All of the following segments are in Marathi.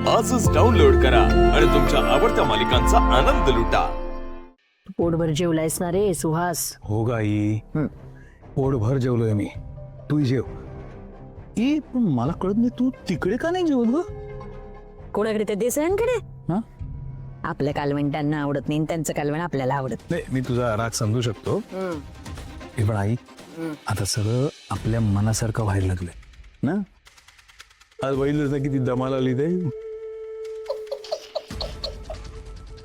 आजच डाउनलोड करा आणि तुमच्या आवडत्या मालिकांचा आनंद लुटा. पोटभर जेवलायस ना रे सुहास? हो गाई, पोटभर जेवलोय मी. तू जेव. पण मला कळत नाही, तू तिकडे का नाही जेवत ग? कोणाकडे ते देसायांकडे? हा? आपल्या कालवण त्यांना आवडत नाही, त्यांचं कालवण आपल्याला आवडत नाही, मी तुझा राग समजू शकतो. हे पण आई, आता सगळं आपल्या मनासारखं व्हायला लागलंय ना. आज बघितलं ना किती दमाला आली ते.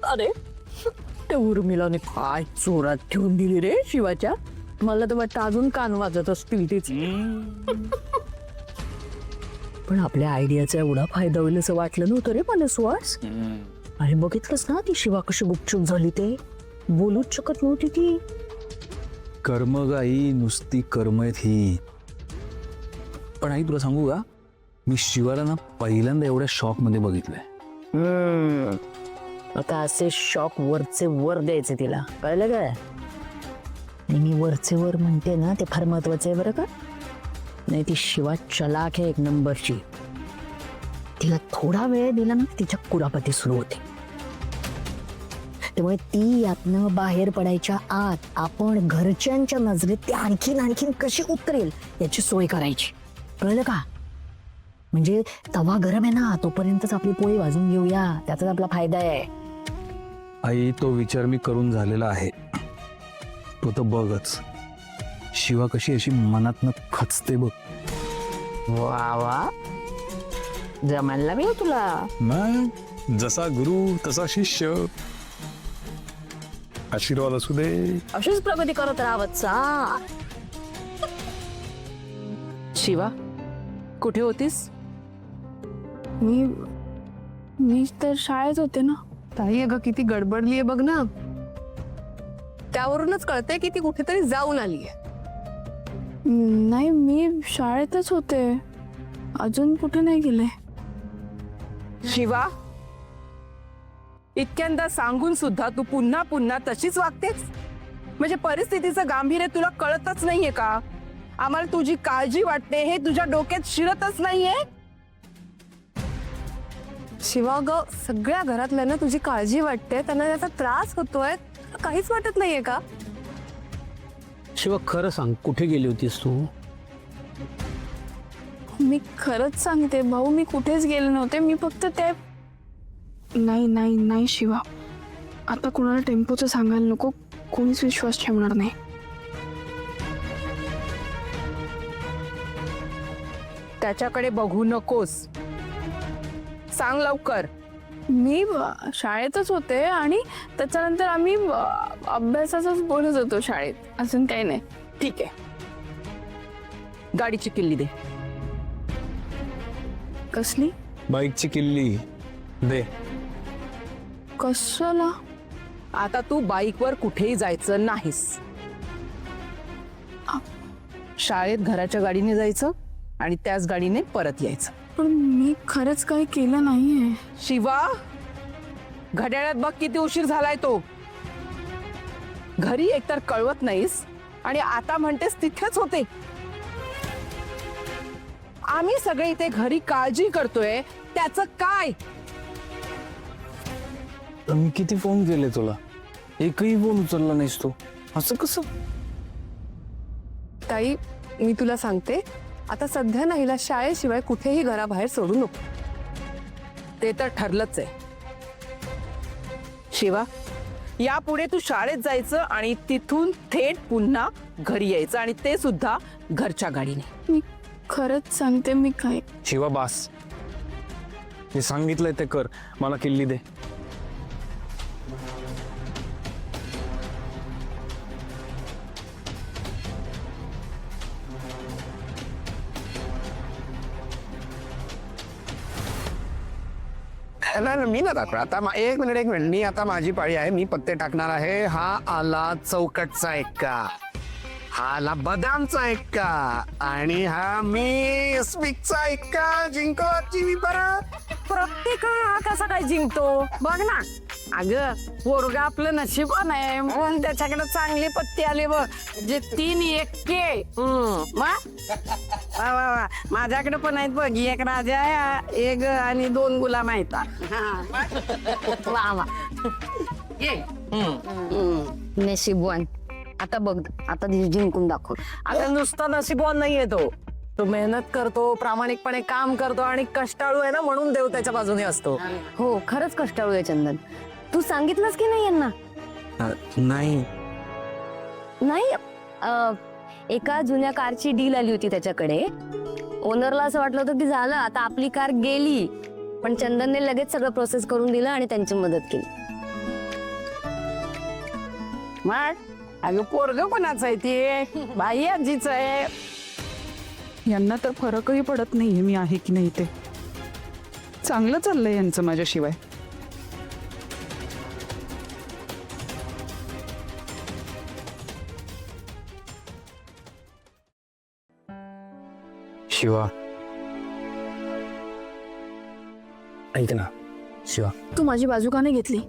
अरे ते उर्मिलाने काय चोरात ठेवून दिली रे शिवाच्या. मला तर वाटतं अजून कान वाजत असतील तीच. पण आपल्या आयडियाचा एवढा फायदा होईल असं वाटलं नव्हतं रे मला सुहास. अरे बघितलंस ना ती शिवा कशी गुपचूप झाली, ते बोलूच शकत नव्हती ती. कर्म गाई, नुसती कर्म आहेत ही. पण आई तुला सांगू का, मी शिवाला ना पहिल्यांदा एवढ्या शॉक मध्ये बघितलंय. आता असे शॉक वरचे वर द्यायचे तिला, कळलं का? आणि मी वरचे वर म्हणते ना, ते फार महत्वाचं आहे बरं का. नाही ती शिवा चलाक आहे एक नंबरची. तिला थोडा वेळ दिला ना, तिच्या कुरापती सुरू होते. त्यामुळे ती यातनं बाहेर पडायच्या आत आपण घरच्यांच्या नजरेत ती आणखीन कशी उतरेल याची सोय करायची, कळलं का? म्हणजे तवा गरम आहे ना, तोपर्यंतच आपली पोळी भाजून घेऊया, त्याचाच आपला फायदा आहे. आई तो विचार मी करून झालेला आहे. तो तर बघच, शिवा कशी अशी मनातनं खचते बघ. वा वा, जमायला मी तुला. मग जसा गुरु तसा शिष्य. आशीर्वाद असू दे. अशीच प्रगती करत राहावत सा. शिवा, कुठे होतीस? मी तर शाळेत होते ना. ताई अगं किती गडबडलीये बघ ना. त्यावरूनच कळतंय की ती कुठेतरी जाऊन आलीये. नाही, मी शाळेतच होते, अजून कुठे नाही गेले. शिवा, इतक्यांदा सांगून सुद्धा तू पुन्हा पुन्हा तशीच वागतेस. म्हणजे परिस्थितीचं गांभीर्य तुला कळतच नाहीये का? आम्हाला तुझी काळजी वाटते हे तुझ्या डोक्यात शिरतच नाहीये. शिवा ग, सगळ्या घरातल्यांना तुझी काळजी वाटते, त्यांना त्याचा त्रास होतोय, काहीच वाटत नाहीये का? शिवा खरं सांग, कुठे गेली होतीस तू? मी खरंच सांगते भाऊ, मी कुठेच गेले नव्हते. मी फक्त ते नाही शिवा, आता कोणाला टेम्पोचं सांगायला नको, कोणीच विश्वास ठेवणार नाही. त्याच्याकडे बघू नकोस, सांग लवकर. मी शाळेतच होते आणि त्याच्यानंतर आम्ही अभ्यासाचंच बोलत होतो शाळेत, अजून काही नाही. ठीक आहे, गाडीची किल्ली दे. कसली? बाईकची किल्ली दे. कशाला? आता तू बाईकवर कुठेही जायचं नाहीस. शाळेत घराच्या गाडीने जायचं आणि त्याच गाडीने परत यायचं. पण मी खरंच काही केलं नाहीये. शिवा, घड्याळात बघ किती उशीर झालाय तो. घरी एकतर कळवत नाहीस आणि आता म्हणतेस तिथेच होते. आम्ही सगळे इथे घरी काळजी करतोय, त्याचं काय? मी किती फोन केले तुला, एकही फोन उचलला नाहीस तू. असं कसं? ताई, मी तुला सांगते, आता सध्या ना हिला शाळेशिवाय कुठेही घराबाहेर सोडू नको. ते तर ठरलंच आहे. शिवा, यापुढे तू शाळेत जायचं आणि तिथून थेट पुन्हा घरी यायचं, आणि ते सुद्धा घरच्या गाडीने. मी खरंच सांगते, मी काय. शिवा बास, मी सांगितलंय ते कर. मला किल्ली दे. नाही, मी ना टाकणार आता. एक मिनिट, मी आता माझी पाळी आहे, मी पत्ते टाकणार आहे. हा आला चौकटचा एक्का, हा आला बदामचा एक्का, आणि हा मी स्पिकचा एक्का. जिंको आजची मी परत. प्रत्येक हा कसा काय जिंकतो बघ ना. अगं पोरगा आपलं नशीबवान आहे म्हणून त्याच्याकडे चांगले पत्ते आले बघ, जे 3 एक्के. मग वा वा वा माझ्याकडे पण आहेत बघ एक राजा आहे एक आणि 2 गुलाम आहेत वा वा नशीबवान. आता बघ आता जिंकून दाखव. आता नुसता नशीबवान नाहीये तो मेहनत करतो प्रामाणिकपणे काम करतो आणि कष्टाळू आहे ना म्हणून देव त्याच्या बाजूने असतो. हो खरंच कष्टाळू आहे चंदन. तू सांगितलंस की नाही यांना? नाही नाही एका जुन्या कारची डील आली होती त्याच्याकडे. ओनरला असं वाटलं होतं की झालं आता आपली कार गेली, पण चंदनने लगेच सगळं प्रोसेस करून दिलं आणि त्यांची मदत केली. मग अगं पोरग कोणाचं आहे ते बाई आजीच आहे. यांना तर फरकही पडत नाहीये मी आहे की नाही ते. चांगलं चाललंय यांचं माझ्याशिवाय. शिवा ऐक ना शिवा, तू माझी बाजू का नाही घेतली?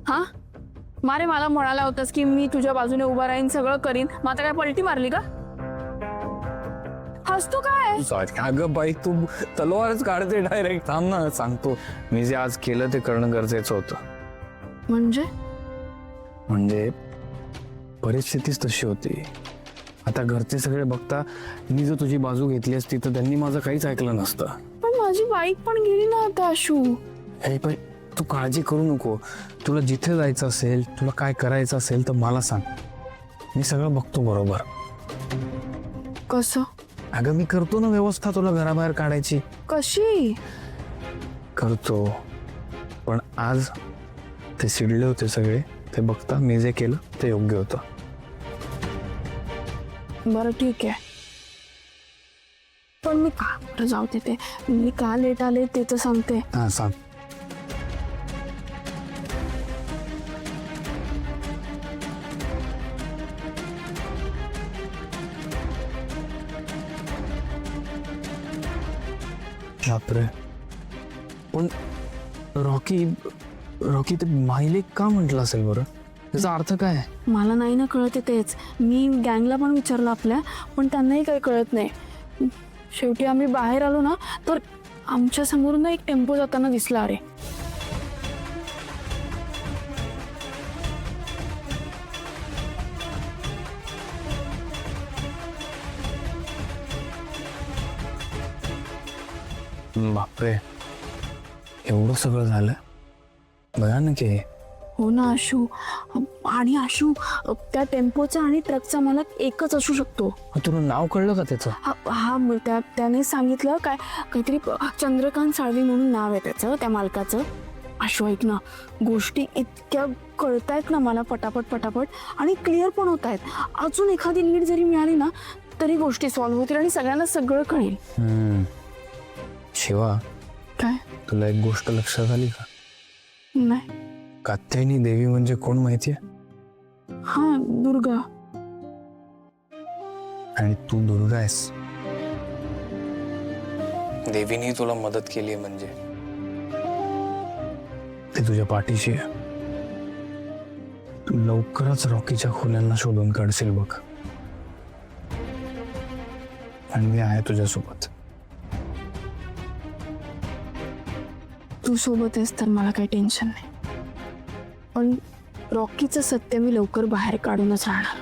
हा मारे मला म्हणाला होतास की मी तुझ्या बाजूने उभा राहीन सगळं करीन, मात्र काय पलटी मारली का? हसतो काय? अगं बाई तू तलवारच काढते डायरेक्ट. थांब ना सांगतो. मी जे आज केलं ते करणं गरजेचं होतं. म्हणजे परिस्थितीच तशी होती. आता घरचे सगळे बघता मी जर तुझी बाजू घेतली असती तर त्यांनी माझं काहीच ऐकलं नसतं. पण माझी बाईक पण गेली ना आता आशू. हे पण तू काळजी करू नको. तुला जिथे जायचं असेल, तुला काय करायचं असेल तर मला सांग, मी सगळं बघतो बरोबर. कसं? अगं मी करतो ना व्यवस्था तुला घराबाहेर काढायची. कशी? करतो. पण आज ते चिडले होते सगळे, ते बघता मी जे केलं ते योग्य होतं. बरं ठीक आहे, पण मी का जाऊ ते मी का लेट आले ते तर सांगते. हा सांग. बापरे, पण रॉकी ते माहिले का म्हटलं असेल बरं? त्याचा अर्थ काय? मला नाही ना कळत तेच. मी गँगला पण विचारलं आपल्या, पण त्यांनाही काही कळत नाही. शेवटी आम्ही बाहेर आलो ना तर आमच्या समोरून ना एक टेम्पो जाताना दिसला. अरे बापरे, एवढं सगळं झालं? भयानक आहे. हो ना आशू. आणि आशू त्या टेम्पोचा आणि ट्रकचा मालक एकच असू शकतो. तुला नाव कळलं का त्याचं? हा त्याने सांगितलं काहीतरी चंद्रकांत साळवी म्हणून नाव आहे त्याचं त्या मालकाचं. आशू ऐक ना, गोष्टी इतक्या कळतायत ना मला पटापट आणि क्लिअर पण होत आहेत. अजून एखादी लीड जरी मिळाली ना तरी गोष्टी सॉल्व्ह होतील आणि सगळ्यांना सगळं कळेल. शिवा, काय? तुला एक गोष्ट लक्षात आली का? नाही. कात्यायनी देवी म्हणजे कोण माहितीये? हा, दुर्गा. आणि तू दुर्गा आहेस. देवीने तुला मदत केली म्हणजे ते तुझ्या पाठीशी आहे. तू लवकरच रॉकीच्या खोल्यांना शोधून काढशील बघ, आणि मी आहे तुझ्यासोबत. तू सोबत आहेस तर मला काही टेन्शन नाही, पण रॉकीचं सत्य मी लवकर बाहेर काढूनच राहणार.